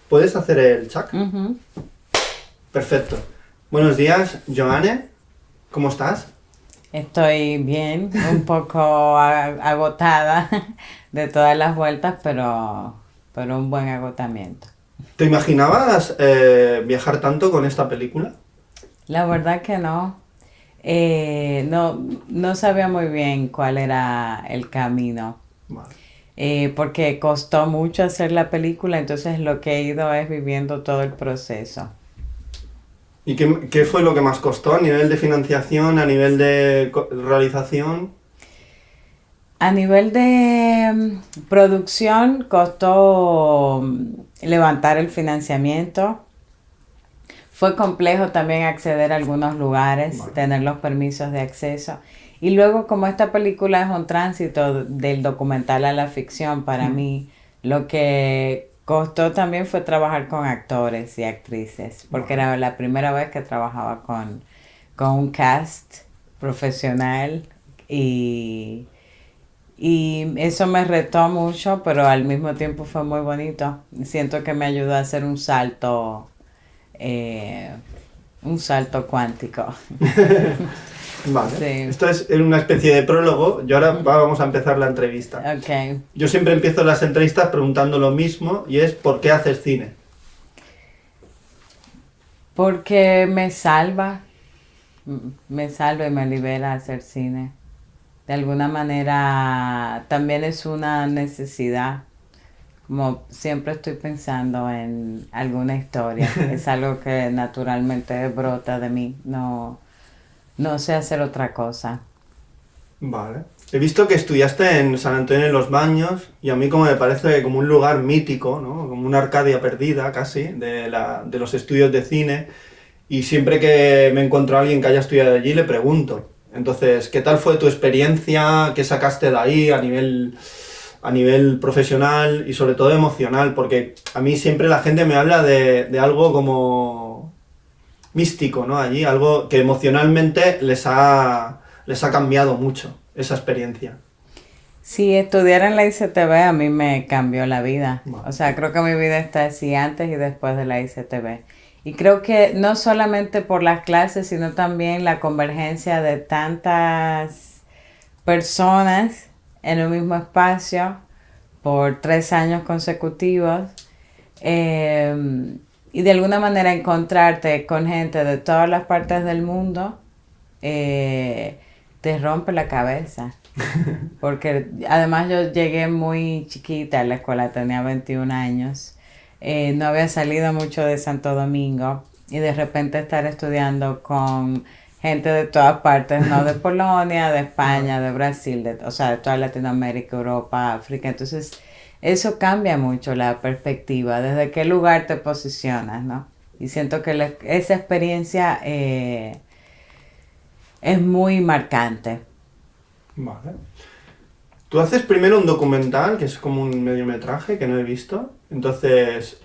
¿Puedes hacer el chat? Ujú. Perfecto. Buenos días, Joanne. ¿Cómo estás? Estoy bien, un poco agotada de todas las vueltas, pero un buen agotamiento. ¿Te imaginabas viajar tanto con esta película? La verdad que no. No sabía muy bien cuál era el camino, Vale. porque costó mucho hacer la película, entonces lo que he ido es viviendo todo el proceso. ¿Y qué fue lo que más costó a nivel de financiación, a nivel de realización? A nivel de producción, costó levantar el financiamiento. Fue complejo también acceder a algunos lugares, Vale. tener los permisos de acceso. Y luego, como esta película es un tránsito del documental a la ficción, para mí, lo que costó también fue trabajar con actores y actrices, porque Vale. era la primera vez que trabajaba con un cast profesional y eso me retó mucho, pero al mismo tiempo fue muy bonito. Siento que me ayudó a hacer eh, un salto cuántico. Vale. Sí. Esto es una especie de prólogo y ahora vamos a empezar la entrevista. Ok. Yo siempre empiezo las entrevistas preguntando lo mismo y es ¿por qué haces cine? Porque me salva y me libera hacer cine. De alguna manera también es una necesidad. Como siempre estoy pensando en alguna historia. Es algo que naturalmente brota de mí. No sé hacer otra cosa. Vale. He visto que estudiaste en San Antonio de los Baños y a mí como me parece como un lugar mítico, ¿no? Como una Arcadia perdida casi de los estudios de cine y siempre que me encuentro a alguien que haya estudiado allí le pregunto. Entonces, ¿qué tal fue tu experiencia? ¿Qué sacaste de ahí a nivel profesional y sobre todo emocional? Porque a mí siempre la gente me habla de algo como místico, ¿no? Allí, algo que emocionalmente les ha cambiado mucho esa experiencia. Sí, estudiar en la ICTV a mí me cambió la vida. Vale. O sea, creo que mi vida está así antes y después de la ICTV. Y creo que no solamente por las clases, sino también la convergencia de tantas personas en un mismo espacio por 3 años consecutivos. Y de alguna manera encontrarte con gente de todas las partes del mundo te rompe la cabeza. Porque además yo llegué muy chiquita a la escuela, tenía 21 años. No había salido mucho de Santo Domingo y de repente estar estudiando con gente de todas partes, no de Polonia, de España, de Brasil, o sea, de toda Latinoamérica, Europa, África. Entonces, eso cambia mucho la perspectiva, desde qué lugar te posicionas, ¿no? Y siento que esa experiencia es muy marcante. Vale. Tú haces primero un documental, que es como un mediometraje que no he visto. Entonces,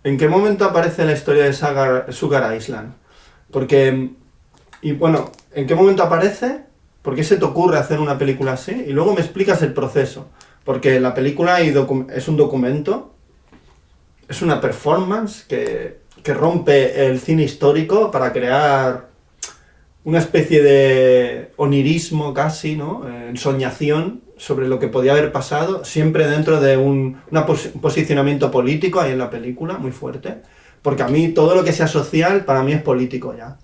¿en qué momento aparece la historia de Sugar Island? Porque, y bueno, ¿en qué momento aparece? ¿Por qué se te ocurre hacer una película así? Y luego me explicas el proceso. Porque la película es un documento, es una performance que rompe el cine histórico para crear una especie de onirismo casi, ¿no? Ensoñación sobre lo que podía haber pasado, siempre dentro de un posicionamiento político ahí en la película, muy fuerte. Porque a mí todo lo que sea social, para mí es político ya.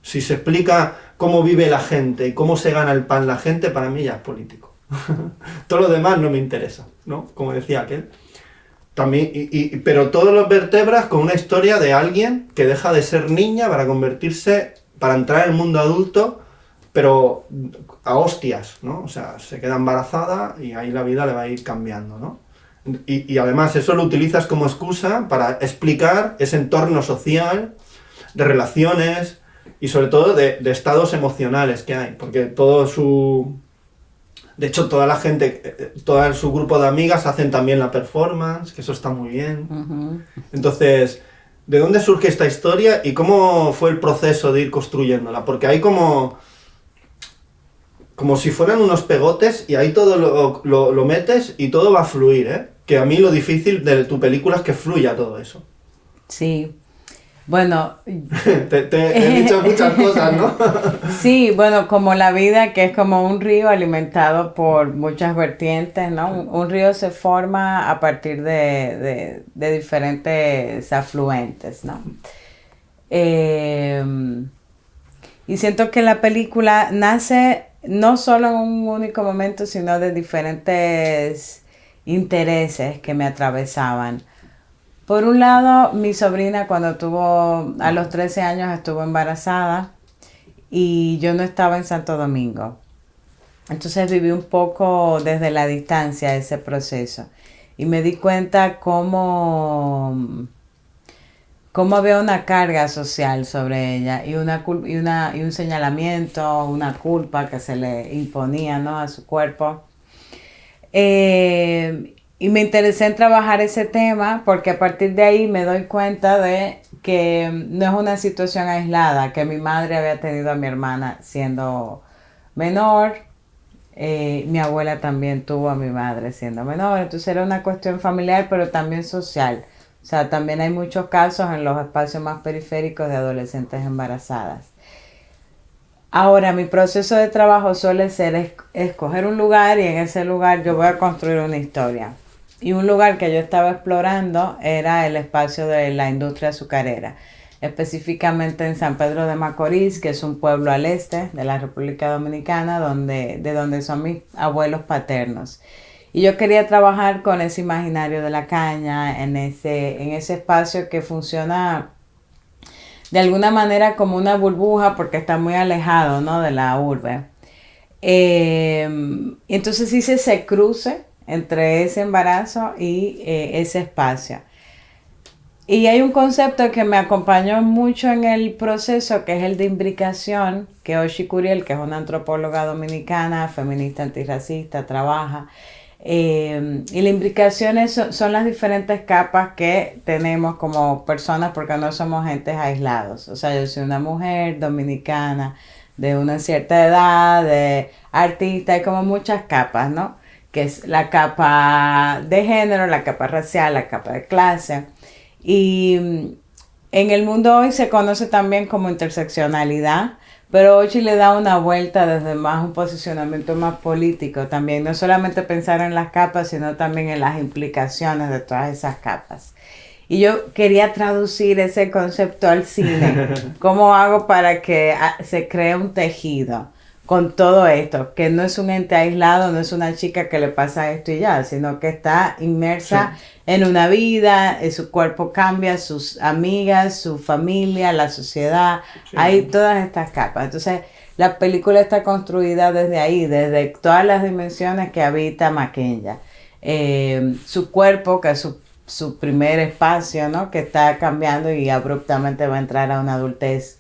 Si se explica cómo vive la gente y cómo se gana el pan la gente, para mí ya es político. Todo lo demás no me interesa, ¿no? Como decía aquel. También, pero todos los vertebras con una historia de alguien que deja de ser niña para entrar en el mundo adulto, pero a hostias, ¿no? O sea, se queda embarazada y ahí la vida le va a ir cambiando, ¿no? Y además eso lo utilizas como excusa para explicar ese entorno social, de relaciones y sobre todo de estados emocionales que hay, porque de hecho, toda la gente, todo su grupo de amigas hacen también la performance, que eso está muy bien. Uh-huh. Entonces, ¿de dónde surge esta historia y cómo fue el proceso de ir construyéndola? Porque hay como si fueran unos pegotes y ahí todo lo metes y todo va a fluir, ¿eh? que a mí lo difícil de tu película es que fluya todo eso. Sí. Bueno, te he dicho muchas cosas, ¿no? sí, bueno, como la vida, que es como un río alimentado por muchas vertientes, ¿no? Un río se forma a partir de diferentes afluentes, ¿no? Eh, y siento que la película nace no solo en un único momento, sino de diferentes intereses que me atravesaban. Por un lado, mi sobrina cuando tuvo, a los 13 años estuvo embarazada y yo no estaba en Santo Domingo. Entonces viví un poco desde la distancia ese proceso y me di cuenta cómo había una carga social sobre ella y y un señalamiento, una culpa que se le imponía, ¿no?, a su cuerpo. Y me interesé en trabajar ese tema porque a partir de ahí me doy cuenta de que no es una situación aislada, que mi madre había tenido a mi hermana siendo menor, mi abuela también tuvo a mi madre siendo menor, entonces era una cuestión familiar pero también social. O sea, también hay muchos casos en los espacios más periféricos de adolescentes embarazadas. Ahora, mi proceso de trabajo suele ser escoger un lugar y en ese lugar yo voy a construir una historia. Y un lugar que yo estaba explorando era el espacio de la industria azucarera, específicamente en San Pedro de Macorís, que es un pueblo al este de la República Dominicana, de donde son mis abuelos paternos. Y yo quería trabajar con ese imaginario de la caña, en ese espacio que funciona de alguna manera como una burbuja porque está muy alejado, ¿no?, de la urbe. Entonces hice ese cruce entre ese embarazo y ese espacio. Y hay un concepto que me acompañó mucho en el proceso, que es el de imbricación, que Oshi Curiel, que es una antropóloga dominicana, feminista antirracista, trabaja. Y la imbricación son las diferentes capas que tenemos como personas porque no somos entes aislados. O sea, yo soy una mujer dominicana de una cierta edad, de artista, hay como muchas capas, ¿no? Que es la capa de género, la capa racial, la capa de clase. Y en el mundo hoy se conoce también como interseccionalidad, pero Ochi le da una vuelta desde más un posicionamiento más político también, no solamente pensar en las capas, sino también en las implicaciones de todas esas capas. Y yo quería traducir ese concepto al cine. ¿Cómo hago para que se cree un tejido con todo esto? Que no es un ente aislado, no es una chica que le pasa esto y ya, sino que está inmersa en una vida, su cuerpo cambia, sus amigas, su familia, la sociedad, hay todas estas capas. Entonces, la película está construida desde ahí, desde todas las dimensiones que habita Maquenya. Su cuerpo, que es su primer espacio, ¿no?, que está cambiando y abruptamente va a entrar a una adultez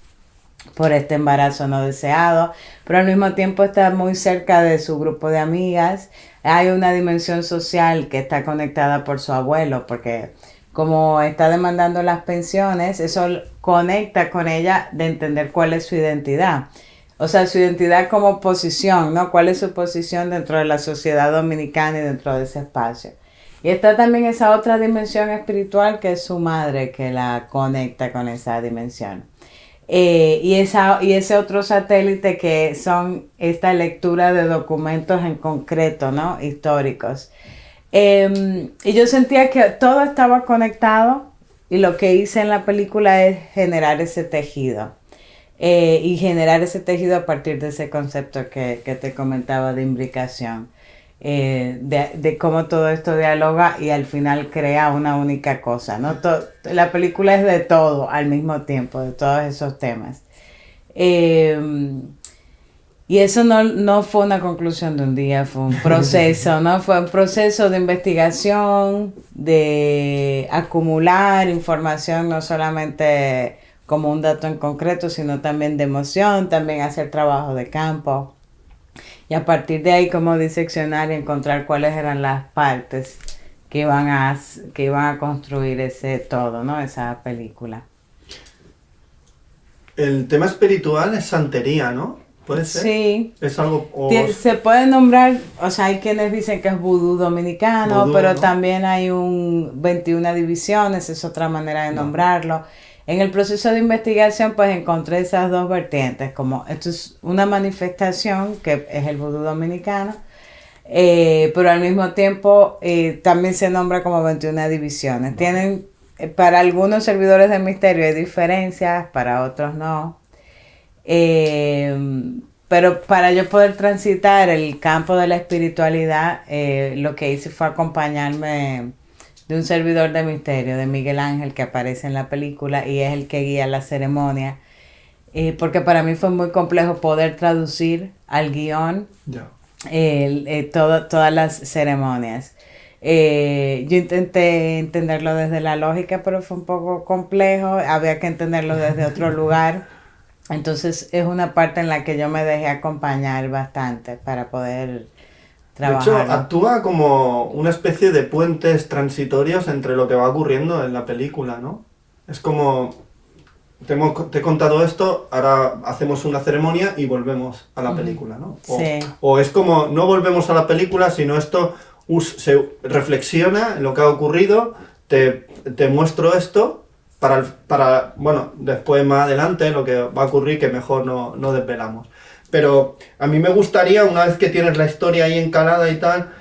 por este embarazo no deseado, pero al mismo tiempo está muy cerca de su grupo de amigas. Hay una dimensión social que está conectada por su abuelo, porque como está demandando las pensiones, eso conecta con ella de entender cuál es su identidad. O sea, su identidad como posición, ¿no? ¿Cuál es su posición dentro de la sociedad dominicana y dentro de ese espacio? Y está también esa otra dimensión espiritual que es su madre, que la conecta con esa dimensión. Y ese otro satélite que son esta lectura de documentos en concreto, ¿no?, históricos. Y yo sentía que todo estaba conectado y lo que hice en la película es generar ese tejido. Y generar ese tejido a partir de ese concepto que te comentaba de imbricación. De cómo todo esto dialoga y al final crea una única cosa, ¿no? La película es de todo al mismo tiempo, de todos esos temas. Y eso no fue una conclusión de un día, fue un proceso, ¿no? Fue un proceso de investigación, de acumular información, no solamente como un dato en concreto, sino también de emoción, también hacer trabajo de campo. Y a partir de ahí, como diseccionar y encontrar cuáles eran las partes que iban a construir ese todo, ¿no? Esa película. El tema espiritual es santería, ¿no? ¿Puede ser? Sí. Es algo... Se puede nombrar, o sea, hay quienes dicen que es vudú dominicano, Vudú, pero ¿no? también hay un 21 divisiones, es otra manera de nombrarlo. En el proceso de investigación, pues encontré esas dos vertientes, como esto es una manifestación que es el vudú dominicano, pero al mismo tiempo también se nombra como 21 divisiones. Tienen, para algunos servidores de misterio hay diferencias, para otros no. Pero para yo poder transitar el campo de la espiritualidad, lo que hice fue acompañarme de un servidor de misterio, de Miguel Ángel, que aparece en la película y es el que guía la ceremonia. Porque para mí fue muy complejo poder traducir al guión todas las ceremonias. Yo intenté entenderlo desde la lógica, pero fue un poco complejo, había que entenderlo desde otro lugar. Entonces es una parte en la que yo me dejé acompañar bastante para poder trabajar. De hecho, actúa como una especie de puentes transitorios entre lo que va ocurriendo en la película, ¿no? Es como, te he contado esto, ahora hacemos una ceremonia y volvemos a la película, ¿no? Sí. O es como, no volvemos a la película, sino esto se reflexiona en lo que ha ocurrido, te muestro esto, para bueno, después más adelante lo que va a ocurrir que mejor no desvelamos. Pero a mí me gustaría, una vez que tienes la historia ahí encalada y tal,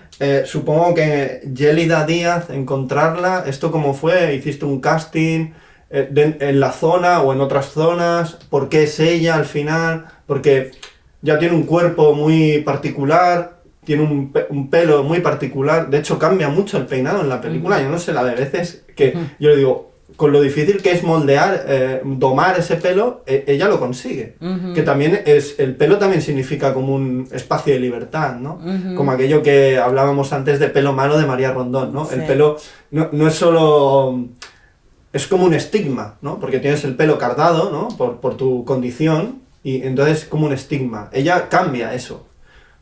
supongo que Yélida Díaz, encontrarla, ¿esto cómo fue? ¿Hiciste un casting en la zona o en otras zonas? ¿Por qué es ella al final? Porque ya tiene un cuerpo muy particular, tiene un pelo muy particular, de hecho cambia mucho el peinado en la película, yo no sé la de veces que yo le digo, con lo difícil que es moldear, domar ese pelo, ella lo consigue. Que también el pelo también significa como un espacio de libertad, ¿no? Como aquello que hablábamos antes de pelo malo de María Rondón, ¿no? Sí. El pelo no es solo... Es como un estigma, ¿no? Porque tienes el pelo cardado, ¿no? Por tu condición, y entonces es como un estigma. Ella cambia eso.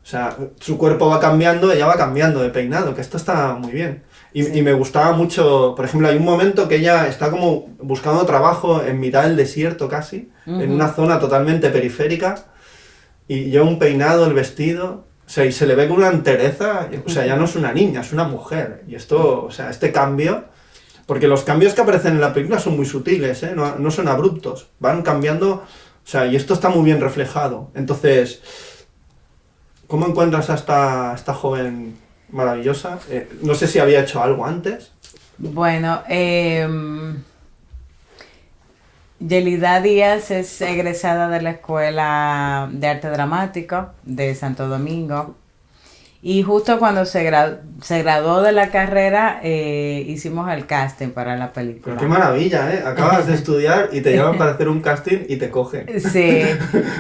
O sea, su cuerpo va cambiando, ella va cambiando de peinado, que esto está muy bien. Y me gustaba mucho, por ejemplo, hay un momento que ella está como buscando trabajo en mitad del desierto casi, en una zona totalmente periférica, y lleva un peinado, el vestido, o sea, y se le ve con una entereza, o sea, ya no es una niña, es una mujer. Y esto, o sea, este cambio, porque los cambios que aparecen en la película son muy sutiles, ¿eh? No son abruptos, van cambiando, o sea, y esto está muy bien reflejado. Entonces, ¿cómo encuentras a esta joven maravillosa? No sé si había hecho algo antes. Bueno, Yélida Díaz es egresada de la Escuela de Arte Dramático de Santo Domingo. Y justo cuando se graduó de la carrera, hicimos el casting para la película. Pero qué maravilla, ¿eh? Acabas de estudiar y te llaman para hacer un casting y te cogen. Sí.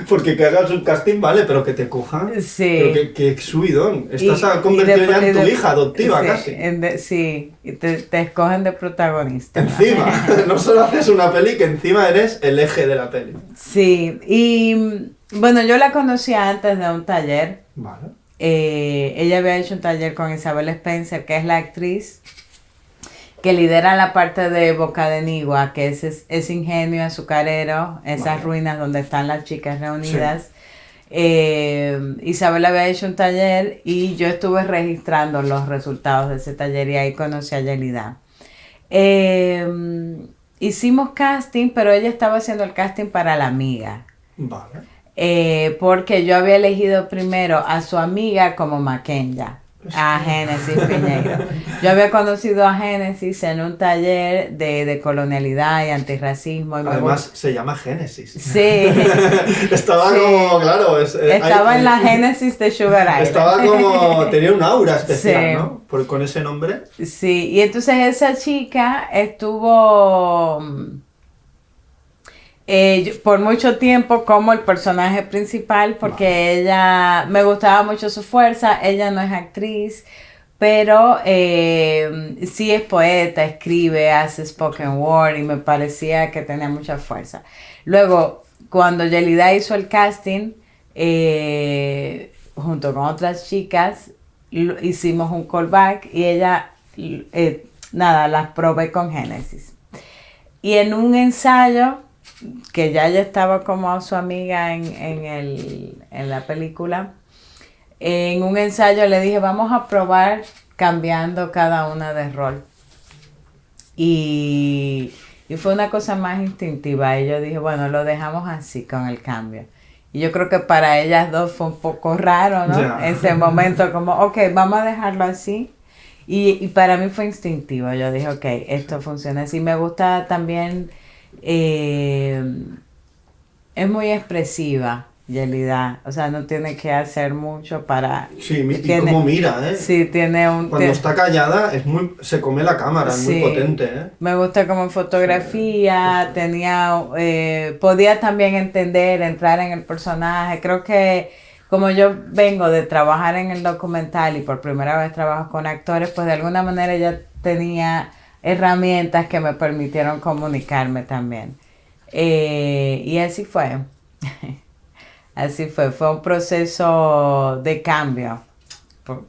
Porque que hagas un casting, vale, pero que te cojan. Sí. Pero qué subidón. Estás convertido ya en tu hija adoptiva, sí, casi. Sí, y te escogen de protagonista. Encima, no solo haces una peli, que encima eres el eje de la peli. Sí, y bueno, yo la conocía antes de un taller. Vale. Ella había hecho un taller con Isabel Spencer, que es la actriz que lidera la parte de Boca de Nigua, que es ese ingenio azucarero, esas ruinas donde están las chicas reunidas. Sí. Isabel había hecho un taller y yo estuve registrando los resultados de ese taller y ahí conocí a Yélida. Hicimos casting, pero ella estaba haciendo el casting para la amiga. Vale. Porque yo había elegido primero a su amiga como Maquenya, a Génesis Piñeiro. Yo había conocido a Génesis en un taller de colonialidad y antirracismo. Además, se llama Génesis. Sí. Estaba como, claro... estaba en la Génesis de Sugar Island. Estaba como... Tenía un aura especial, sí. ¿no? Con ese nombre. Sí, y entonces esa chica estuvo... por mucho tiempo como el personaje principal, porque ella, me gustaba mucho su fuerza. Ella no es actriz, pero sí es poeta, escribe, hace spoken word y me parecía que tenía mucha fuerza. Luego, cuando Yélida hizo el casting, junto con otras chicas, hicimos un callback y ella, las probé con Génesis. Y en un ensayo que ya ella estaba como su amiga en la película, en un ensayo le dije, vamos a probar cambiando cada una de rol. Y fue una cosa más instintiva. Y yo dije, bueno, lo dejamos así con el cambio. Y yo creo que para ellas dos fue un poco raro, ¿no? Ya. Ese momento como, ok, vamos a dejarlo así. Y para mí fue instintivo. Yo dije, ok, esto funciona así. Me gusta también, eh, es muy expresiva, Yelida. O sea, no tiene que hacer mucho para... Sí, y tiene, cómo mira, ¿eh? Sí, tiene un... Cuando está callada es muy, se come la cámara, es muy Sí, potente, ¿eh? me gusta como fotografía, tenía, podía también entender, entrar en el personaje. Creo que como yo vengo de trabajar en el documental y por primera vez trabajo con actores, pues de alguna manera ya tenía herramientas que me permitieron comunicarme también. Y así fue. Así fue un proceso de cambio.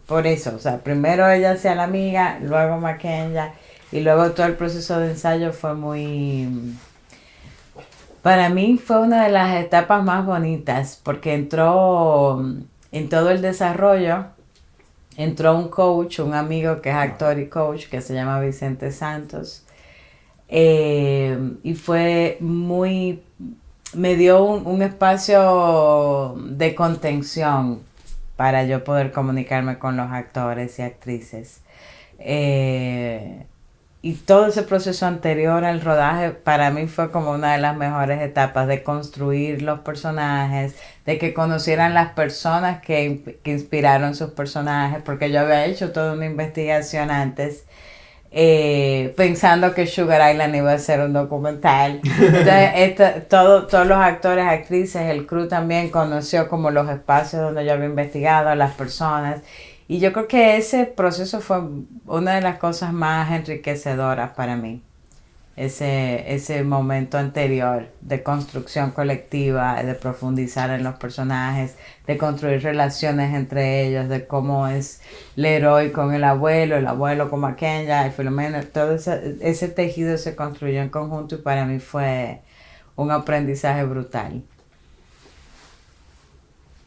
Por eso, o sea, primero ella hacía la amiga, luego Mackenzie, y luego todo el proceso de ensayo fue muy... Para mí fue una de las etapas más bonitas, porque entró en todo el desarrollo, entró un coach, un amigo que es actor y coach, que se llama Vicente Santos, y fue muy... me dio un espacio de contención para yo poder comunicarme con los actores y actrices. Y todo ese proceso anterior al rodaje para mí fue como una de las mejores etapas de construir los personajes, de que conocieran las personas que inspiraron sus personajes, porque yo había hecho toda una investigación antes pensando que Sugar Island iba a ser un documental. Entonces, todos los actores, actrices, el crew también conoció como los espacios donde yo había investigado, las personas. Y yo creo que ese proceso fue una de las cosas más enriquecedoras para mí. Ese momento anterior de construcción colectiva, de profundizar en los personajes, de construir relaciones entre ellos, de cómo es Leroy con el abuelo con Mackenzie y Filomena, todo ese tejido se construyó en conjunto y para mí fue un aprendizaje brutal.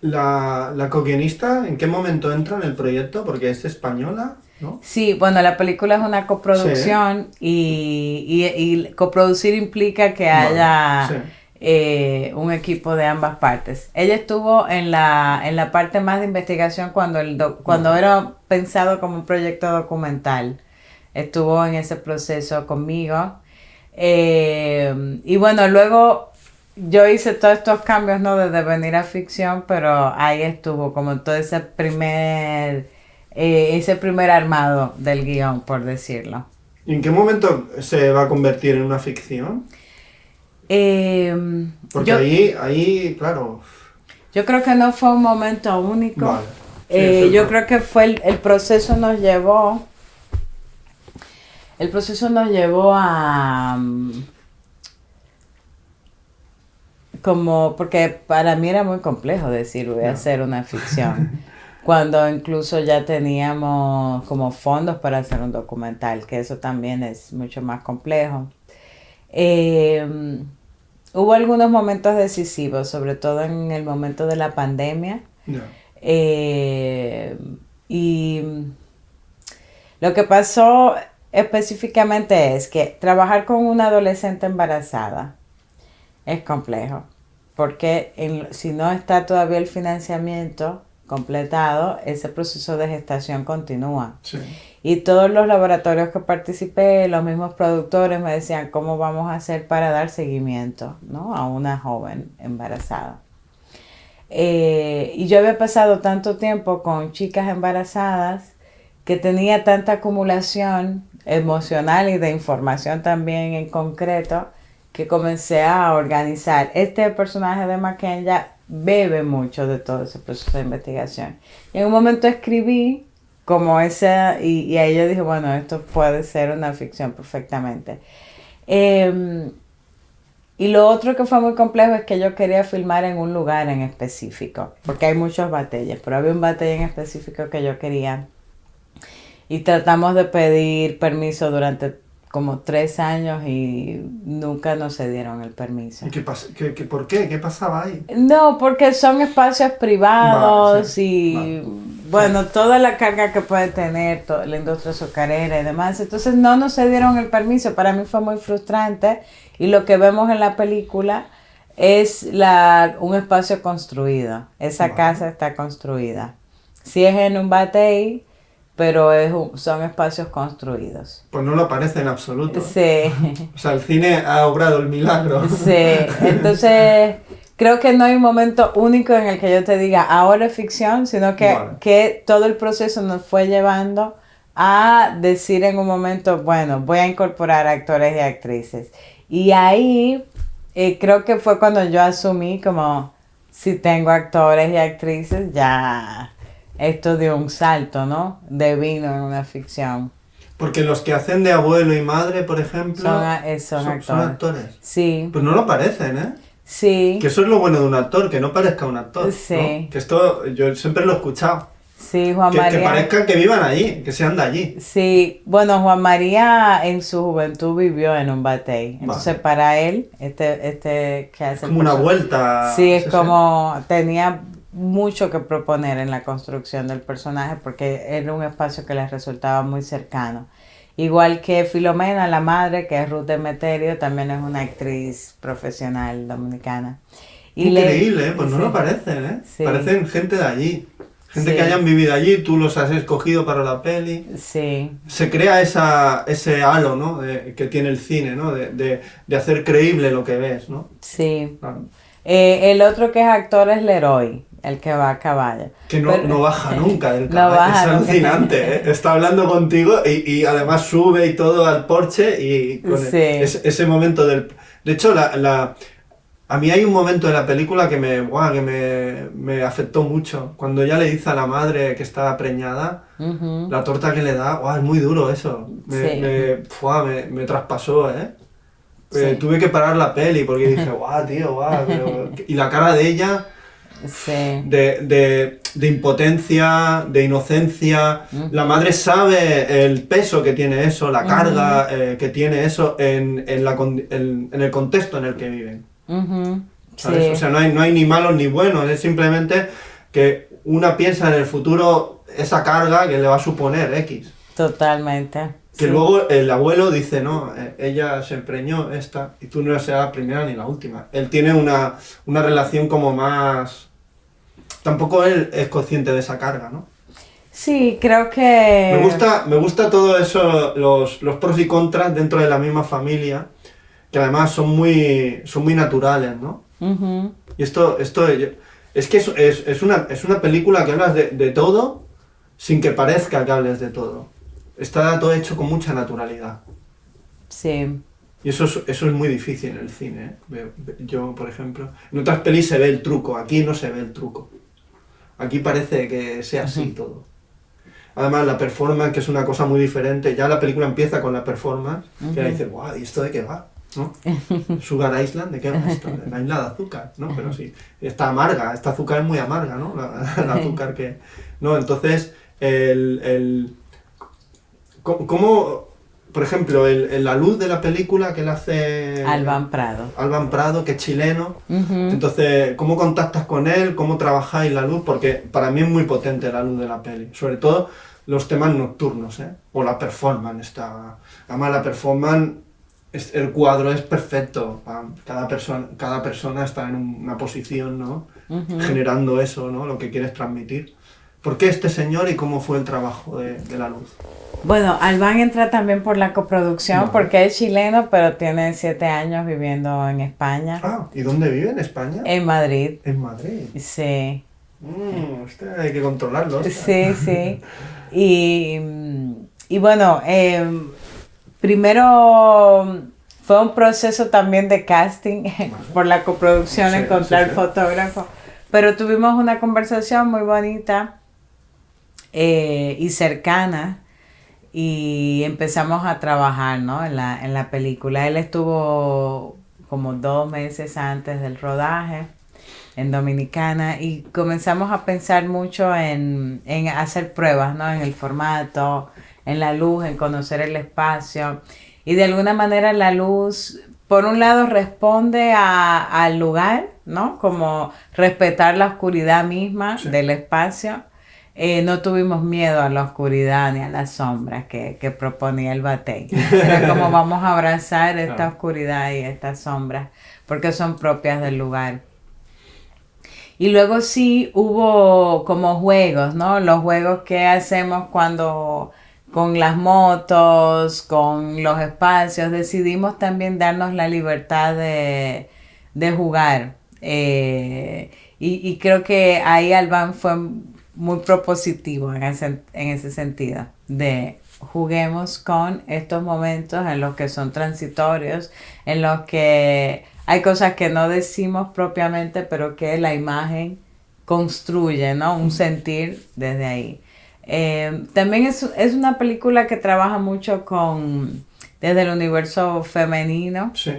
La co-guionista, ¿en qué momento entra en el proyecto? Porque es española, ¿no? Sí, bueno, la película es una coproducción y coproducir implica que haya un equipo de ambas partes. Ella estuvo en la parte más de investigación cuando era pensado como un proyecto documental. Estuvo en ese proceso conmigo. Y bueno, luego yo hice todos estos cambios, ¿no? Desde venir a ficción, pero ahí estuvo como todo ese primer armado del guión, por decirlo. ¿Y en qué momento se va a convertir en una ficción? Porque ahí, claro. Yo creo que no fue un momento único. Vale. Sí, yo creo que fue el proceso nos llevó. El proceso nos llevó a como porque para mí era muy complejo decir voy a hacer una ficción. Cuando incluso ya teníamos como fondos para hacer un documental, que eso también es mucho más complejo. Hubo algunos momentos decisivos, sobre todo en el momento de la pandemia. Y lo que pasó específicamente es que trabajar con una adolescente embarazada es complejo, porque si no está todavía el financiamiento completado, ese proceso de gestación continúa. Sí. Y todos los laboratorios que participé, los mismos productores me decían cómo vamos a hacer para dar seguimiento, ¿no? A una joven embarazada. Y yo había pasado tanto tiempo con chicas embarazadas que tenía tanta acumulación emocional y de información también en concreto que comencé a organizar. Este personaje de Mackenzie bebe mucho de todo ese proceso de investigación. Y en un momento escribí como esa, y ahí yo dije, bueno, esto puede ser una ficción perfectamente. Y lo otro que fue muy complejo es que yo quería filmar en un lugar en específico, porque hay muchos batalles, pero había un batalla en específico que yo quería. Y tratamos de pedir permiso durante como 3 años y nunca nos dieron el permiso. ¿Y por qué? ¿Qué pasaba ahí? No, porque son espacios privados Vale, sí. y Vale. bueno, toda la carga que puede tener la industria azucarera y demás. Entonces no nos dieron el permiso. Para mí fue muy frustrante y lo que vemos en la película es un espacio construido. Esa Vale. casa está construida. Sí es en un batey, pero son espacios construidos. Pues no lo parece en absoluto. Sí. O sea, el cine ha obrado el milagro. Sí, entonces creo que no hay un momento único en el que yo te diga ahora es ficción, sino que todo el proceso nos fue llevando a decir en un momento, bueno, voy a incorporar actores y actrices. Y ahí creo que fue cuando yo asumí como si tengo actores y actrices, ya esto dio un salto, ¿no? De vino en una ficción. Porque los que hacen de abuelo y madre, por ejemplo, son actores. Son actores. Sí. Pues no lo parecen, ¿eh? Sí. Que eso es lo bueno de un actor, que no parezca un actor. Sí. ¿No? Que esto yo siempre lo he escuchado. Sí, Juan María. Que parezca que vivan allí, que sean de allí. Sí, bueno, Juan María en su juventud vivió en un batey. Entonces, para él, este que hace... Es como una vuelta. Sí, es como... Tenía mucho que proponer en la construcción del personaje porque era un espacio que les resultaba muy cercano. Igual que Filomena, la madre, que es Ruth Emeterio, también es una actriz profesional dominicana. Increíble, pues no lo parecen, ¿eh? Sí. Parecen gente de allí. Gente que hayan vivido allí, tú los has escogido para la peli. Sí. Se crea ese halo, ¿no? Que tiene el cine, ¿no? De hacer creíble lo que ves, ¿no? Sí. Claro. El otro que es actor es Leroy, el que va a caballo. Que no baja nunca del caballo. No baja, es alucinante, ¿eh? Está hablando contigo y además sube y todo al porche y con ese momento del... De hecho, a mí hay un momento de la película que me afectó mucho. Cuando ella le dice a la madre que está preñada, la torta que le da, es muy duro eso. Me traspasó, ¿eh? Sí. Tuve que parar la peli porque dije, tío. Y la cara de ella, de impotencia, de inocencia. La madre sabe el peso que tiene eso, la carga que tiene eso en el contexto en el que viven. ¿Sabes? Sí. O sea, no hay ni malos ni buenos, es simplemente que una piensa en el futuro esa carga que le va a suponer X. Totalmente. Que luego el abuelo dice, no, ella se empreñó y tú no serás la primera ni la última. Él tiene una relación como más... Tampoco él es consciente de esa carga, ¿no? Sí, creo que... Me gusta todo eso, los pros y contras dentro de la misma familia, que además son muy naturales, ¿no? Y esto es que es una película que hablas de todo sin que parezca que hables de todo. Está todo hecho con mucha naturalidad. Sí. Y eso es muy difícil en el cine, ¿eh? Yo, por ejemplo, en otras pelis se ve el truco, aquí no se ve el truco. Aquí parece que sea así todo. Además, la performance, que es una cosa muy diferente, ya la película empieza con la performance, que ahí dice, ¿y esto de qué va? ¿No? Sugar Island, ¿de qué va esto? De la isla de azúcar, ¿no? Pero sí, está amarga, esta azúcar es muy amarga, ¿no? La azúcar que... No, entonces, ¿cómo, por ejemplo, la luz de la película que él hace... Albán Prado, que es chileno. Entonces, ¿cómo contactas con él? ¿Cómo trabajáis la luz? Porque para mí es muy potente la luz de la peli. Sobre todo los temas nocturnos, ¿eh? O la performance. Además, la performance, el cuadro es perfecto. Cada persona está en una posición, ¿no? Generando eso, ¿no? Lo que quieres transmitir. ¿Por qué este señor y cómo fue el trabajo de la luz? Bueno, Albán entra también por la coproducción porque es chileno, pero tiene 7 años viviendo en España. ¿Y dónde vive en España? En Madrid. ¿En Madrid? Sí. Hay que controlarlo. Sí. Y bueno, primero fue un proceso también de casting por la coproducción, encontrar fotógrafo. Pero tuvimos una conversación muy bonita y cercana y empezamos a trabajar, ¿no? en la película. Él estuvo como 2 meses antes del rodaje en Dominicana y comenzamos a pensar mucho en hacer pruebas, ¿no? En el formato, en la luz, en conocer el espacio. Y de alguna manera la luz, por un lado, responde al lugar, ¿no? Como respetar la oscuridad misma del espacio. No tuvimos miedo a la oscuridad ni a las sombras que proponía el batey. Era como vamos a abrazar esta oscuridad y estas sombras, porque son propias del lugar. Y luego sí hubo como juegos, ¿no? Los juegos que hacemos cuando con las motos, con los espacios, decidimos también darnos la libertad de jugar. Y creo que ahí Albán fue muy propositivo en ese sentido, de juguemos con estos momentos en los que son transitorios, en los que hay cosas que no decimos propiamente, pero que la imagen construye, ¿no? Un sentir desde ahí. También es una película que trabaja mucho desde el universo femenino. Sí.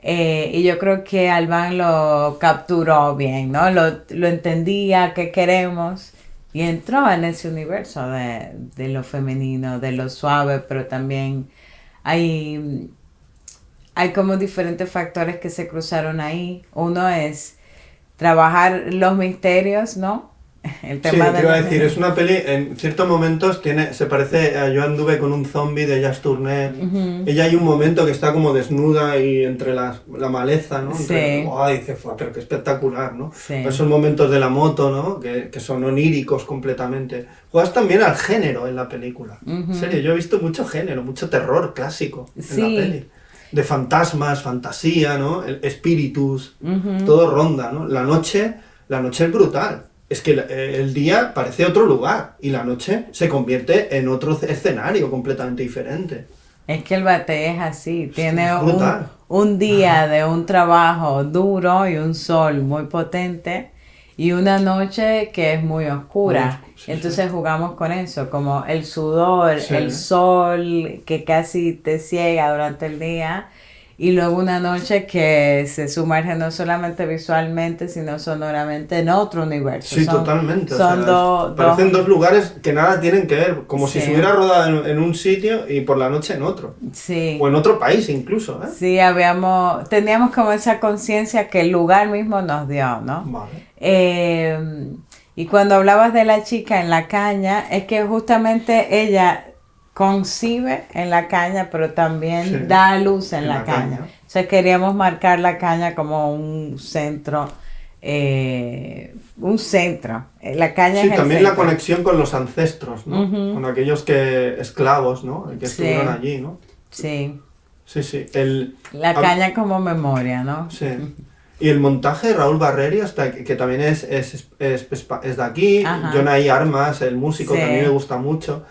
Y yo creo que Albán lo capturó bien, ¿no? Lo entendía, qué queremos, y entró en ese universo de lo femenino, de lo suave, pero también hay como diferentes factores que se cruzaron ahí. Uno es trabajar los misterios, ¿no? El tema te iba a decir, es una peli, en ciertos momentos se parece a Yo anduve con un zombie de Jazz Tourneur. Ella hay un momento que está como desnuda y entre la maleza, ¿no? Dice, pero qué espectacular, ¿no? Sí. Esos momentos de la moto, ¿no? Que son oníricos completamente. Juegas también al género en la película. En serio, yo he visto mucho género, mucho terror clásico en la peli. De fantasmas, fantasía, ¿no? Espíritus, todo ronda, ¿no? La noche es brutal. Es que el día parece otro lugar y la noche se convierte en otro escenario completamente diferente. Es que el batey es así, tiene un día de un trabajo duro y un sol muy potente y una noche que es muy oscura. Entonces jugamos con eso, como el sudor, el sol que casi te ciega durante el día. Y luego una noche que se sumerge no solamente visualmente, sino sonoramente en otro universo. Sí, totalmente. Parecen dos lugares que nada tienen que ver, como si se hubiera rodado en un sitio y por la noche en otro. Sí. O en otro país incluso, ¿eh? Sí, teníamos como esa conciencia que el lugar mismo nos dio, ¿no? Vale. Y cuando hablabas de la chica en la caña, es que justamente ella concibe en la caña, pero también da a luz en la caña. O sea, queríamos marcar la caña como un centro. La caña es el también centro. La conexión con los ancestros, ¿no? Con aquellos esclavos, ¿no? Que estuvieron allí, ¿no? Sí. Sí. La caña como memoria, ¿no? Sí. Y el montaje de Raúl Barreri, que también es de aquí. Jonay Armas, el músico, que a mí me gusta mucho.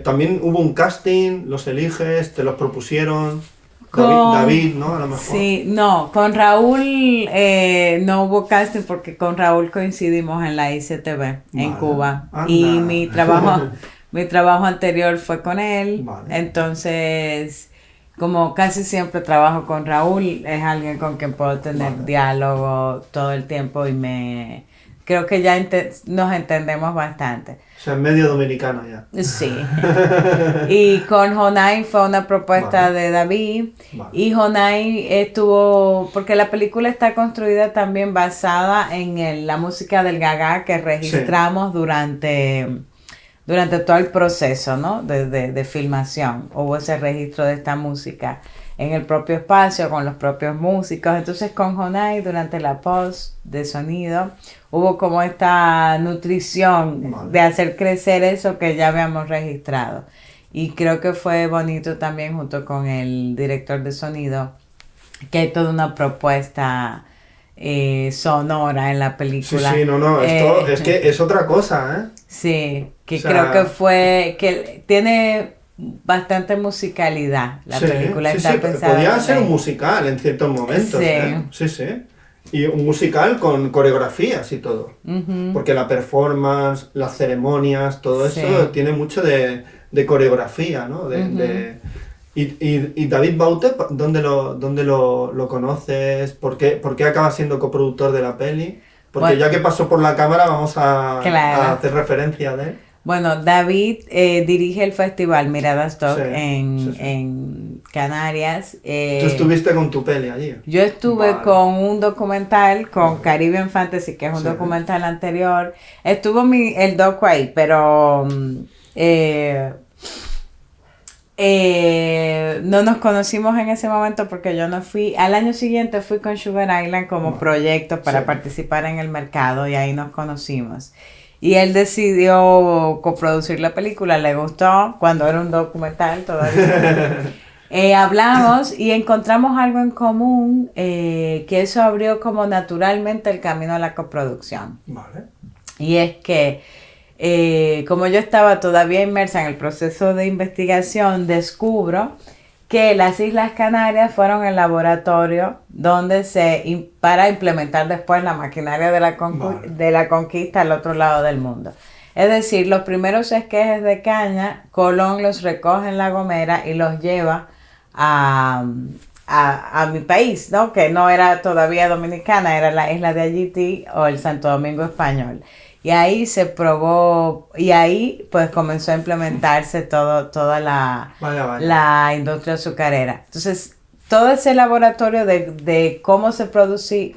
También hubo un casting, los eliges, te los propusieron. David, ¿no? A lo mejor. Sí, no, con Raúl no hubo casting porque con Raúl coincidimos en la ICTV en Cuba. Anda. Y mi trabajo anterior fue con él. Vale. Entonces, como casi siempre trabajo con Raúl, es alguien con quien puedo tener diálogo todo el tiempo y creo que ya nos entendemos bastante. O sea, medio dominicano ya. Sí. Y con Jonay fue una propuesta de David. Vale. Y Jonay estuvo, porque la película está construida también basada en la música del Gaga que registramos durante todo el proceso, ¿no? de filmación. Hubo ese registro de esta música en el propio espacio, con los propios músicos. Entonces con Jonay, durante la post de sonido, hubo como esta nutrición de hacer crecer eso que ya habíamos registrado. Y creo que fue bonito también junto con el director de sonido, que hay toda una propuesta sonora en la película. Sí, esto es que es otra cosa, ¿eh? Sí, creo que tiene bastante musicalidad. La película está pensada. Podía ser un musical en ciertos momentos, Sí. Y un musical con coreografías y todo. Porque la performance, las ceremonias, todo eso tiene mucho de coreografía, ¿no? Y David Baute, ¿dónde lo conoces? ¿Por qué acaba siendo coproductor de la peli? Porque ya que pasó por la cámara vamos a hacer referencia de él. Bueno, David dirige el festival Miradas Doc Sí, sí. en Canarias. Tú estuviste con tu peli allí. Yo estuve Vale. con un documental, con Vale. Caribbean Fantasy, que es un Sí. documental anterior. Estuvo el docu ahí, pero no nos conocimos en ese momento porque yo no fui. Al año siguiente fui con Sugar Island como Vale. proyecto para Sí. participar en el mercado y ahí nos conocimos. Y él decidió coproducir la película, le gustó cuando era un documental todavía. Hablamos y encontramos algo en común, que eso abrió como naturalmente el camino a la coproducción. Vale. Y es que como yo estaba todavía inmersa en el proceso de investigación, descubro que las Islas Canarias fueron el laboratorio donde para implementar después la maquinaria de Vale. de la conquista al otro lado del mundo. Es decir, los primeros esquejes de caña, Colón los recoge en La Gomera y los lleva a mi país, ¿no? Que no era todavía dominicana, era la isla de Haití o el Santo Domingo español. Y ahí se probó, y ahí pues comenzó a implementarse toda Vaya. la industria azucarera. Entonces, todo ese laboratorio de cómo se produce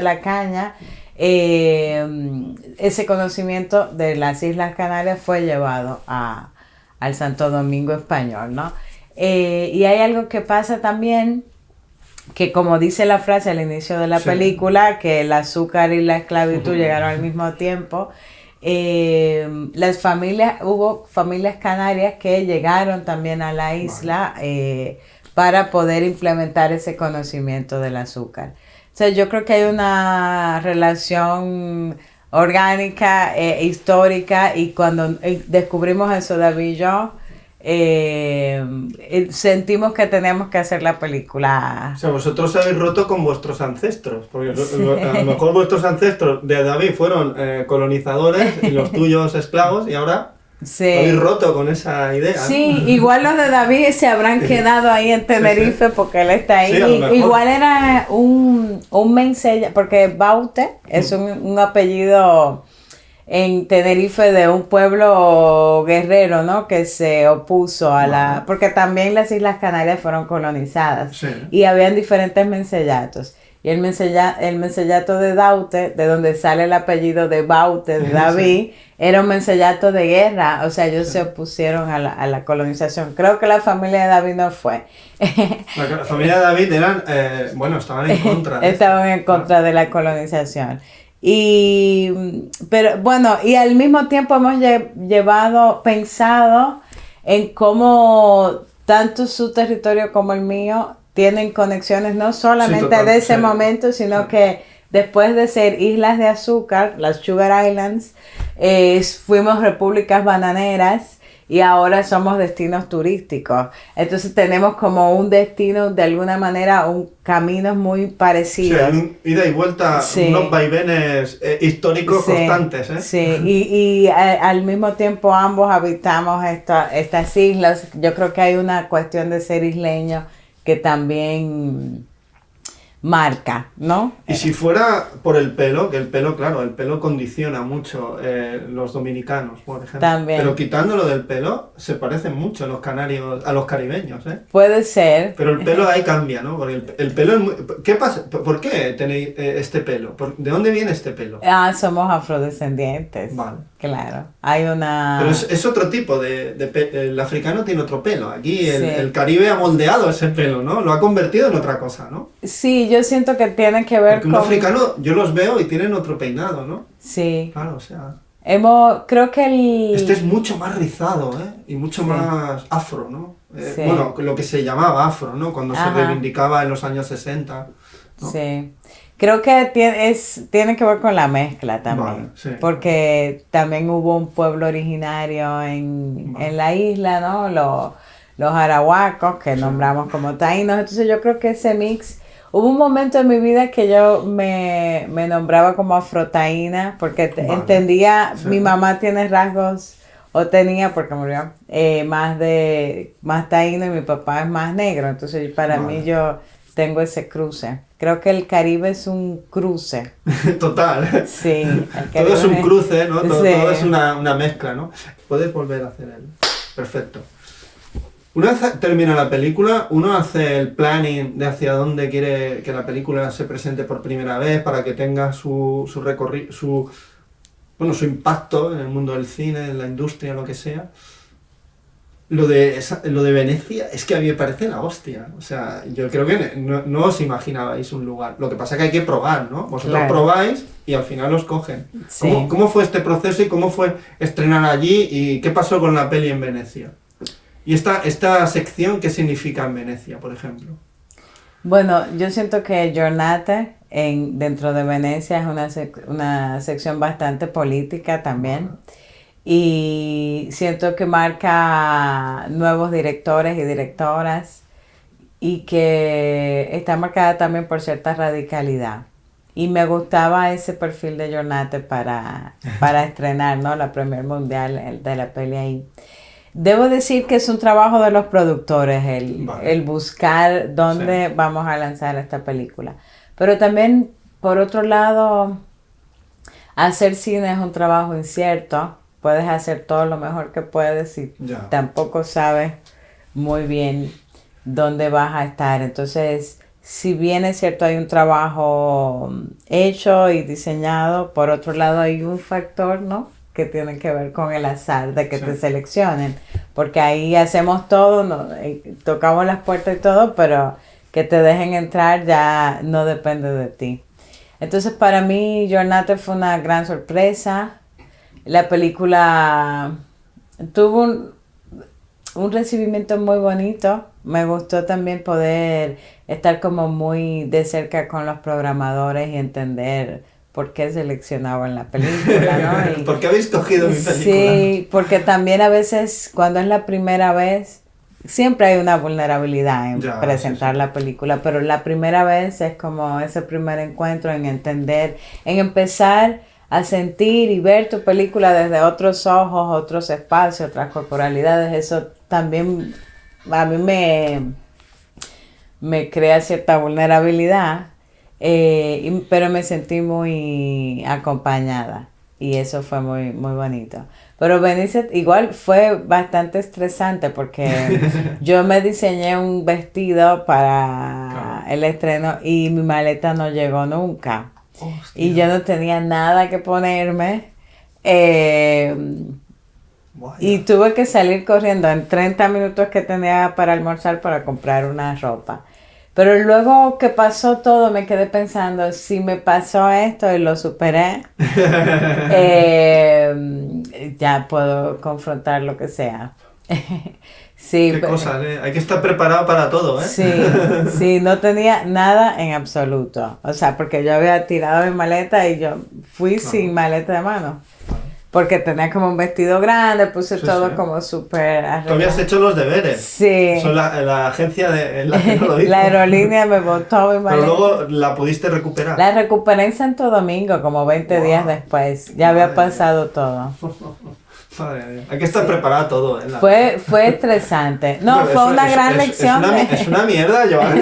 la caña, ese conocimiento de las Islas Canarias fue llevado al Santo Domingo español, ¿no? Y hay algo que pasa también, que como dice la frase al inicio de la Sí. película, que el azúcar y la esclavitud llegaron al mismo tiempo. Hubo familias canarias que llegaron también a la isla para poder implementar ese conocimiento del azúcar. O sea, yo creo que hay una relación orgánica, histórica, y cuando descubrimos eso, David y yo, sentimos que teníamos que hacer la película. O sea, vosotros habéis roto con vuestros ancestros, porque a lo mejor vuestros ancestros de David fueron colonizadores y los tuyos esclavos, y ahora Sí. habéis roto con esa idea. ¿no? Sí, igual los de David se habrán quedado ahí en Tenerife, Sí. porque él está ahí. Sí, a lo mejor. Igual era un Mencella, porque Baute es un apellido en Tenerife de un pueblo guerrero, ¿no? Que se opuso a porque también las Islas Canarias fueron colonizadas. Sí. Y habían diferentes mencellatos. Y el mencellato de Daute, de donde sale el apellido de Baute, de David, era un mencellato de guerra. O sea, ellos se opusieron a la colonización. Creo que la familia de David no fue. La familia de David estaban en contra. Estaban en contra de la colonización. Pero bueno, y al mismo tiempo hemos pensado en cómo tanto su territorio como el mío tienen conexiones no solamente de ese momento, sino que después de ser islas de azúcar, las Sugar Islands, fuimos repúblicas bananeras y ahora somos destinos turísticos. Entonces tenemos como un destino, de alguna manera, caminos muy parecidos. Sí, ida y vuelta, unos vaivenes históricos constantes. Sí, y al mismo tiempo ambos habitamos estas islas. Yo creo que hay una cuestión de ser isleño que también marca, ¿no? Y si fuera por el pelo, que el pelo, claro, el pelo condiciona mucho los dominicanos, por ejemplo. También. Pero quitándolo del pelo, se parecen mucho los canarios a los caribeños, ¿eh? Puede ser. Pero el pelo ahí cambia, ¿no? Porque el pelo es muy... ¿Qué pasa? ¿Por qué tenéis este pelo? ¿De dónde viene este pelo? Somos afrodescendientes. Vale. Claro. Hay una... Pero es otro tipo el africano tiene otro pelo. Aquí el Caribe ha moldeado ese pelo, ¿no? Lo ha convertido en otra cosa, ¿no? Sí, yo siento que tiene que ver Porque un africano, yo los veo y tienen otro peinado, ¿no? Sí. Claro, o sea... Creo que Este es mucho más rizado, ¿eh? Y mucho más afro, ¿no? Bueno, lo que se llamaba afro, ¿no? Cuando se reivindicaba en los años 60, ¿no? Sí. Creo que tiene que ver con la mezcla también. Vale, sí. Porque también hubo un pueblo originario en la isla, ¿no? Los arahuacos, que nombramos como taínos. Entonces yo creo que ese mix... Hubo un momento en mi vida que yo me nombraba como afrotaína, porque entendía, mi mamá tiene rasgos, o tenía, porque murió, más taíno, y mi papá es más negro. Entonces para mí yo tengo ese cruce. Creo que el Caribe es un cruce. Total. Sí. Todo es un cruce, ¿no? Todo, sí. todo es una mezcla, ¿no? Puedes volver a hacer el... Perfecto. Una vez termina la película, uno hace el planning de hacia dónde quiere que la película se presente por primera vez para que tenga su recorrido, su impacto en el mundo del cine, en la industria, lo que sea. Lo de Venecia es que a mí me parece la hostia. O sea, yo creo que no os imaginabais un lugar. Lo que pasa es que hay que probar, ¿no? Vosotros claro. Probáis y al final os cogen. Sí. ¿Cómo fue este proceso y cómo fue estrenar allí y qué pasó con la peli en Venecia? ¿Y esta sección qué significa en Venecia, por ejemplo? Bueno, yo siento que Giornate dentro de Venecia es una sección bastante política también. Y siento que marca nuevos directores y directoras y que está marcada también por cierta radicalidad. Y me gustaba ese perfil de Giornate para estrenar, ¿no? La premier mundial de la peli ahí. Debo decir que es un trabajo de los productores el buscar dónde vamos a lanzar esta película. Pero también, por otro lado, hacer cine es un trabajo incierto. Puedes hacer todo lo mejor que puedes y tampoco sabes muy bien dónde vas a estar. Entonces, si bien es cierto, hay un trabajo hecho y diseñado, por otro lado hay un factor, ¿no?, que tiene que ver con el azar de que te seleccionen. Porque ahí hacemos todo, ¿no? Tocamos las puertas y todo, pero que te dejen entrar ya no depende de ti. Entonces, para mí, Giornate fue una gran sorpresa. La película tuvo un recibimiento muy bonito. Me gustó también poder estar como muy de cerca con los programadores y entender por qué seleccionaban la película, ¿no? ¿Por qué habéis cogido mi película? Sí, porque también a veces cuando es la primera vez, siempre hay una vulnerabilidad en presentar la película, pero la primera vez es como ese primer encuentro en entender, en empezar a sentir y ver tu película desde otros ojos, otros espacios, otras corporalidades. Eso también a mí me crea cierta vulnerabilidad, pero me sentí muy acompañada y eso fue muy, muy bonito. Pero Venecia igual fue bastante estresante porque yo me diseñé un vestido para el estreno y mi maleta no llegó nunca. Hostia. Y yo no tenía nada que ponerme y tuve que salir corriendo en 30 minutos que tenía para almorzar para comprar una ropa. Pero luego que pasó todo me quedé pensando, si me pasó esto y lo superé, ya puedo confrontar lo que sea. Sí, qué cosa, hay que estar preparado para todo, ¿eh? Sí, no tenía nada en absoluto. O sea, porque yo había tirado mi maleta y yo fui sin maleta de mano. Porque tenía como un vestido grande, puse todo como súper arreglado. Tú habías hecho los deberes. Sí. Son la agencia de la que no lo hizo. La aerolínea me botó mi maleta. Pero luego la pudiste recuperar. La recuperé en Santo Domingo como 20 días después. Ya había pasado todo. Madre mía. Hay que estar preparado todo. Fue estresante. No, fue una gran lección. Es una mierda, Joan.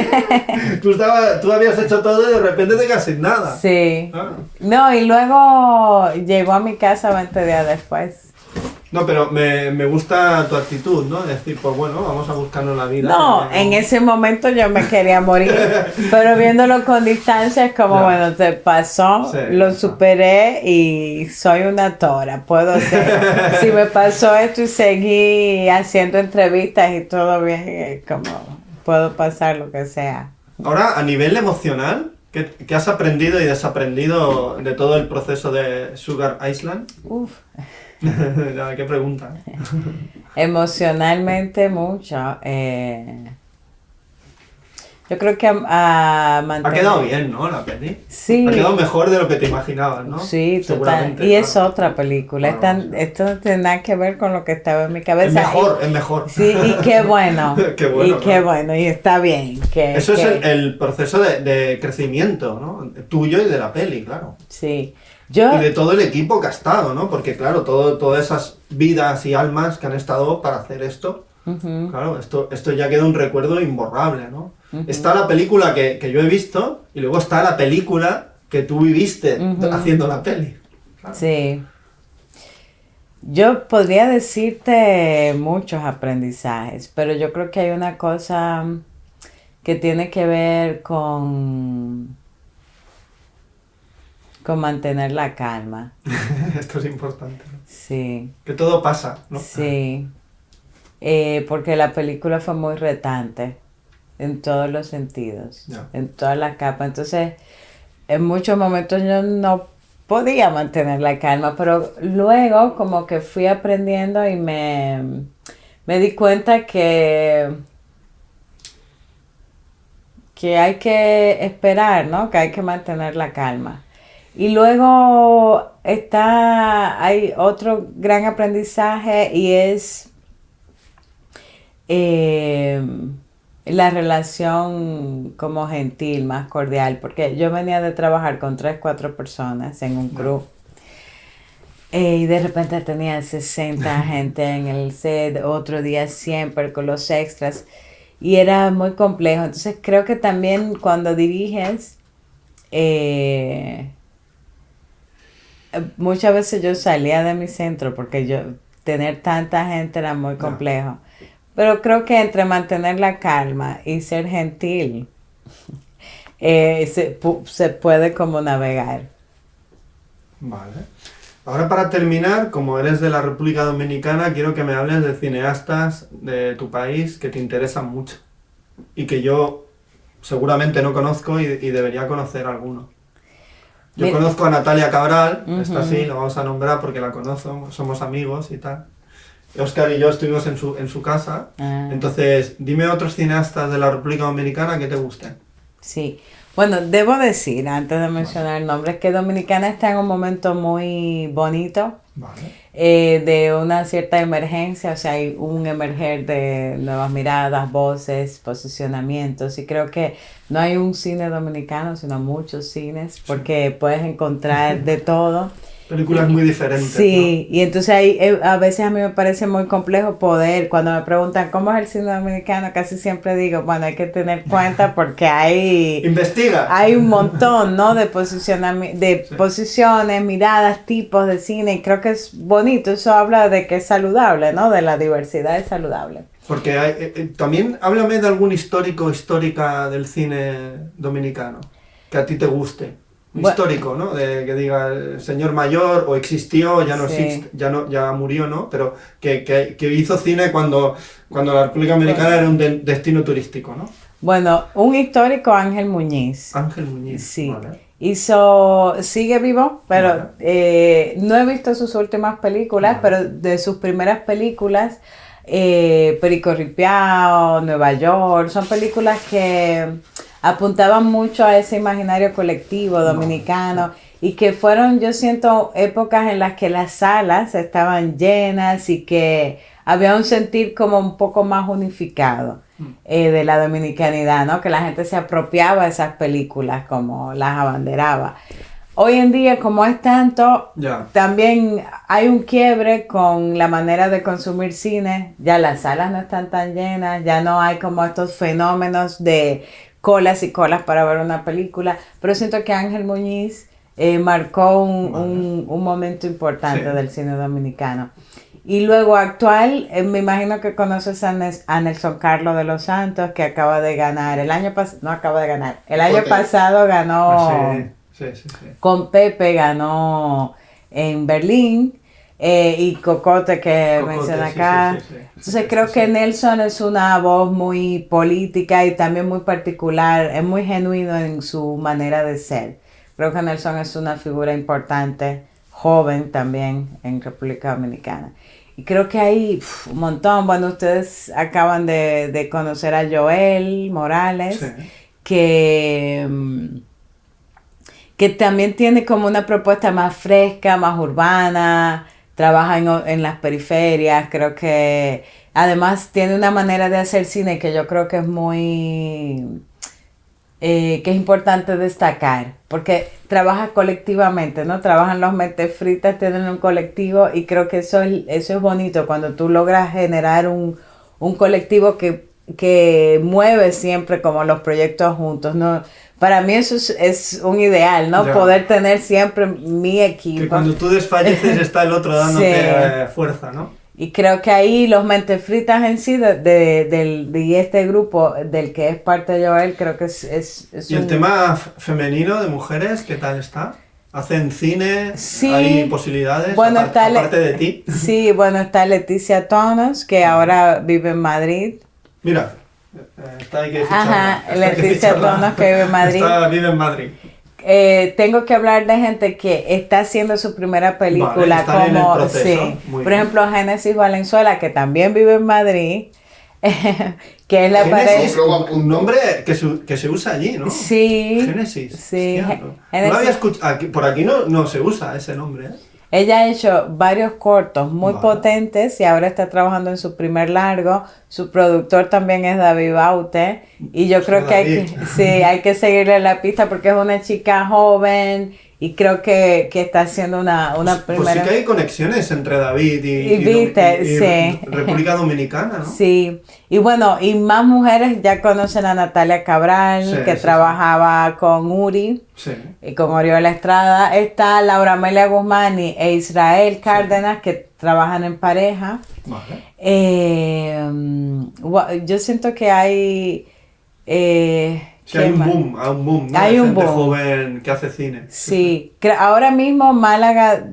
Tú habías hecho todo y de repente te quedas sin nada. Sí. No, y luego llegó a mi casa 20 días después. No, pero me gusta tu actitud, ¿no? Es decir, pues bueno, vamos a buscarnos la vida. No, en ese momento yo me quería morir, pero viéndolo con distancia es como, bueno, te pasó, lo superé y soy una tora, puedo hacer. Si me pasó esto y seguí haciendo entrevistas y todo bien, como puedo pasar lo que sea. Ahora, a nivel emocional, ¿qué has aprendido y desaprendido de todo el proceso de Sugar Island? Uf. Qué pregunta. Emocionalmente mucho. Yo creo que ha quedado bien, ¿no? La peli. Sí. Ha quedado mejor de lo que te imaginabas, ¿no? Sí, total. Y es otra película. Esto no tiene nada que ver con lo que estaba en mi cabeza. Es mejor. Sí, y qué bueno. Qué bueno. Qué bueno, y está bien. Eso es el proceso de crecimiento, ¿no? Tuyo y de la peli, claro. Sí. Y de todo el equipo que ha estado, ¿no? Porque claro, todas esas vidas y almas que han estado para hacer esto, claro, esto ya queda un recuerdo imborrable, ¿no? Está la película que yo he visto y luego está la película que tú viviste haciendo la peli. Claro. Sí. Yo podría decirte muchos aprendizajes, pero yo creo que hay una cosa que tiene que ver con mantener la calma. Esto es importante, ¿no? Sí. Que todo pasa, ¿no? Sí. Porque la película fue muy retante en todos los sentidos, en todas las capas. Entonces, en muchos momentos yo no podía mantener la calma, pero luego como que fui aprendiendo y me di cuenta que hay que esperar, ¿no? Que hay que mantener la calma. Y luego hay otro gran aprendizaje y es la relación como gentil, más cordial, porque yo venía de trabajar con 3, 4 personas en un crew. Y de repente tenía 60 gente en el set, otro día siempre con los extras. Y era muy complejo. Entonces creo que también cuando diriges, muchas veces yo salía de mi centro porque tener tanta gente era muy complejo. Pero creo que entre mantener la calma y ser gentil, se puede como navegar. Vale. Ahora para terminar, como eres de la República Dominicana, quiero que me hables de cineastas de tu país que te interesan mucho y que yo seguramente no conozco y debería conocer alguno. Yo conozco a Natalia Cabral, esta sí, la vamos a nombrar porque la conozco, somos amigos y tal. Oscar y yo estuvimos en su casa, entonces dime otros cineastas de la República Dominicana que te gusten. Sí, bueno, debo decir, antes de mencionar el nombre, que Dominicana está en un momento muy bonito, de una cierta emergencia, o sea, hay un emerger de nuevas miradas, voces, posicionamientos, y creo que no hay un cine dominicano, sino muchos cines, porque puedes encontrar de todo. Películas muy diferentes. Sí, ¿no? Y entonces a veces a mí me parece muy complejo cuando me preguntan cómo es el cine dominicano, casi siempre digo, bueno, hay que tener cuenta porque Investiga. Hay un montón, ¿no? De posiciones, miradas, tipos de cine, y creo que es bonito, eso habla de que es saludable, ¿no? De la diversidad es saludable. Porque también háblame de algún histórica del cine dominicano que a ti te guste. Histórico, ¿no? De que diga el señor mayor o existió, ya no existe, ya murió, ¿no? Pero que hizo cine cuando la República Dominicana era un destino turístico, ¿no? Bueno, un histórico, Ángel Muñiz. Ángel Muñiz, sí. Vale. Sigue vivo, pero no he visto sus últimas películas, pero de sus primeras películas, Perico Ripiao, Nueva York, son películas que apuntaban mucho a ese imaginario colectivo dominicano y que fueron, yo siento, épocas en las que las salas estaban llenas y que había un sentir como un poco más unificado de la dominicanidad, ¿no? Que la gente se apropiaba de esas películas, como las abanderaba. Hoy en día, como es tanto, también hay un quiebre con la manera de consumir cine. Ya las salas no están tan llenas, ya no hay como estos fenómenos de colas y colas para ver una película, pero siento que Ángel Muñiz marcó un momento importante del cine dominicano. Y luego actual, me imagino que conoces a Nelson Carlos de los Santos, que acaba de ganar, el año pasado ganó, con Pepe ganó en Berlín, y Cocote que menciona acá. Entonces creo que Nelson es una voz muy política y también muy particular, es muy genuino en su manera de ser. Creo que Nelson es una figura importante, joven también en República Dominicana. Y creo que hay un montón. Bueno, ustedes acaban de conocer a Joel Morales, que también tiene como una propuesta más fresca, más urbana, trabaja en las periferias, creo que además tiene una manera de hacer cine que yo creo que es muy, que es importante destacar, porque trabaja colectivamente, ¿no? Trabajan los mentes fritas, tienen un colectivo y creo que eso es bonito, cuando tú logras generar un colectivo que que mueve siempre como los proyectos juntos, ¿no? Para mí eso es un ideal, ¿no? Ya. Poder tener siempre mi Que equipo. cuando tú desfalleces está el otro dándote fuerza, ¿no? Y creo que ahí los mentes fritas en sí de este grupo del que es parte Joel, creo que es ¿Y el tema femenino de mujeres, qué tal está? ¿Hacen cine? Sí. ¿Hay posibilidades? Bueno, aparte de ti. Sí, bueno, está Leticia Tonos, que ahora vive en Madrid. Mira, está ahí que ficharla. Ajá, Está hay que Leticia ficharla. Tonos, que vive en Madrid. Vive en Madrid. Tengo que hablar de gente que está haciendo su primera película, Vale, están en el como proceso, sí, muy por bien. ejemplo Génesis Valenzuela, que también vive en Madrid, que es la Génesis, pareja. un nombre que se usa allí, ¿no? Sí, Génesis. sí, Hostia, no lo Génesis. había escuchado. Por aquí no se usa ese nombre, ¿eh? Ella ha hecho varios cortos muy Vale. potentes y ahora está trabajando en su primer largo. Su productor también es David Baute y yo creo que hay que seguirle la pista porque es una chica joven y creo que está haciendo una Pues primera... sí que hay conexiones entre David Y viste, sí. República Dominicana, ¿no? Sí, y bueno, y más mujeres ya conocen a Natalia Cabral, Sí, que sí, trabajaba con Uri Sí. y con Oriola Estrada. Está Laura Amelia Guzmán e Israel Cárdenas, que trabajan en pareja. Vale. Yo siento que hay... Sí, hay ¿qué un más? boom, ¿no? Hay De un gente boom. joven que hace cine. Sí, ahora mismo Málaga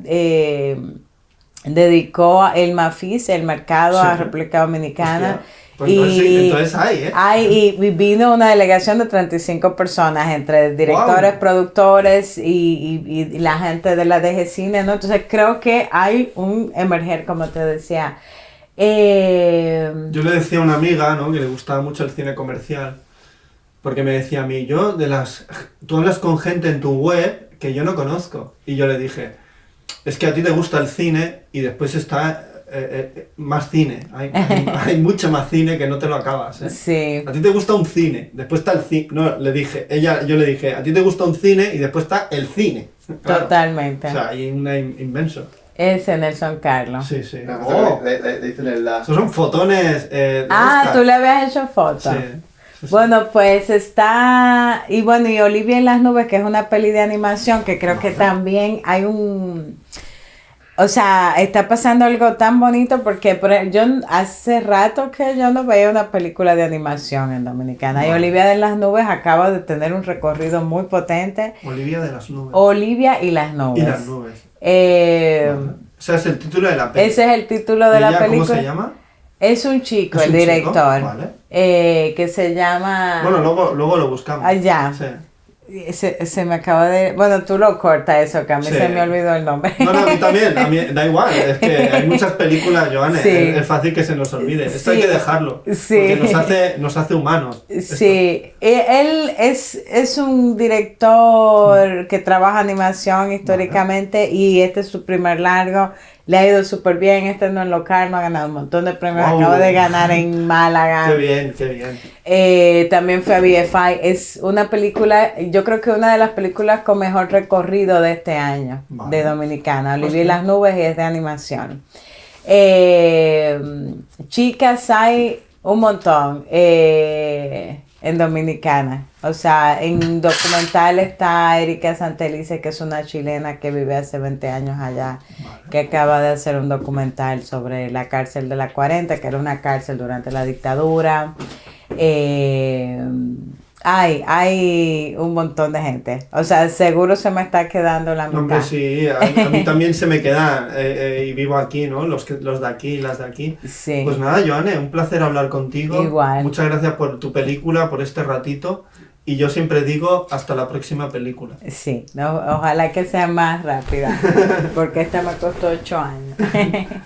dedicó el Mafis, el mercado, Sí. a República Dominicana. Hostia. Pues entonces sí, entonces hay, ¿eh? Y vino una delegación de 35 personas, entre directores, Wow. productores y la gente de la DG Cine, ¿no? Entonces creo que hay un emerger, como te decía. Yo le decía a una amiga, ¿no? Que le gustaba mucho el cine comercial. Porque me decía a mí, tú hablas con gente en tu web que yo no conozco. Y yo le dije, es que a ti te gusta el cine y después está más cine. Hay mucho más cine que no te lo acabas, ¿eh? Sí. A ti te gusta un cine, después está el cine. No, yo le dije, a ti te gusta un cine y después está el cine. Claro. Totalmente. O sea, hay un inmenso. Ese Nelson Carlos. Sí, sí. Me Oh, gusta que le dicen el la. esos son fotones. De Ah, Oscar. tú le habías hecho foto. Sí. Sí. Bueno, pues está, y bueno, y Olivia en las nubes, que es una peli de animación, que creo que también hay o sea, está pasando algo tan bonito porque yo hace rato que yo no veía una película de animación en Dominicana. Y Vale. Olivia de las nubes acaba de tener un recorrido muy potente. Olivia de las nubes. Olivia y las nubes. Y las nubes. Eh, Vale. O sea, es el título de la película. Ese es el título de ¿Y la ella película. ¿Cómo se llama? Es un chico, ¿Es el un chico? director, Vale. que se llama... Bueno, luego lo buscamos. Allá. Sí. Se me acaba de... Bueno, tú lo cortas eso, que a mí Sí. se me olvidó el nombre. No, a mí también, da igual, es que hay muchas películas, Joane, Sí. es fácil que se nos olvide, esto Sí. hay que dejarlo, Sí. porque nos hace humanos. esto. Sí, él es un director que trabaja animación históricamente y este es su primer largo. Le ha ido súper bien, este no es local, no ha ganado un montón de premios, Wow. acaba de ganar en Málaga. Qué bien, qué bien. También fue a BFI. Es una película, yo creo que una de las películas con mejor recorrido de este año, Vale. de Dominicana. Olivia y Hostia. las nubes y es de animación. Chicas hay un montón en Dominicana. O sea, en documental está Erika Santelice, que es una chilena que vive hace 20 años allá, que acaba de hacer un documental sobre la cárcel de la 40, que era una cárcel durante la dictadura. Hay un montón de gente. O sea, seguro se me está quedando la No, hombre, mitad. sí, a mí también se me quedan, y vivo aquí, ¿no? Los de aquí, las de aquí. Sí. Pues nada, Joane, un placer hablar contigo. Igual. Muchas gracias por tu película, por este ratito. Y yo siempre digo, hasta la próxima película. Sí, no, ojalá que sea más rápida, porque esta me costó 8 años.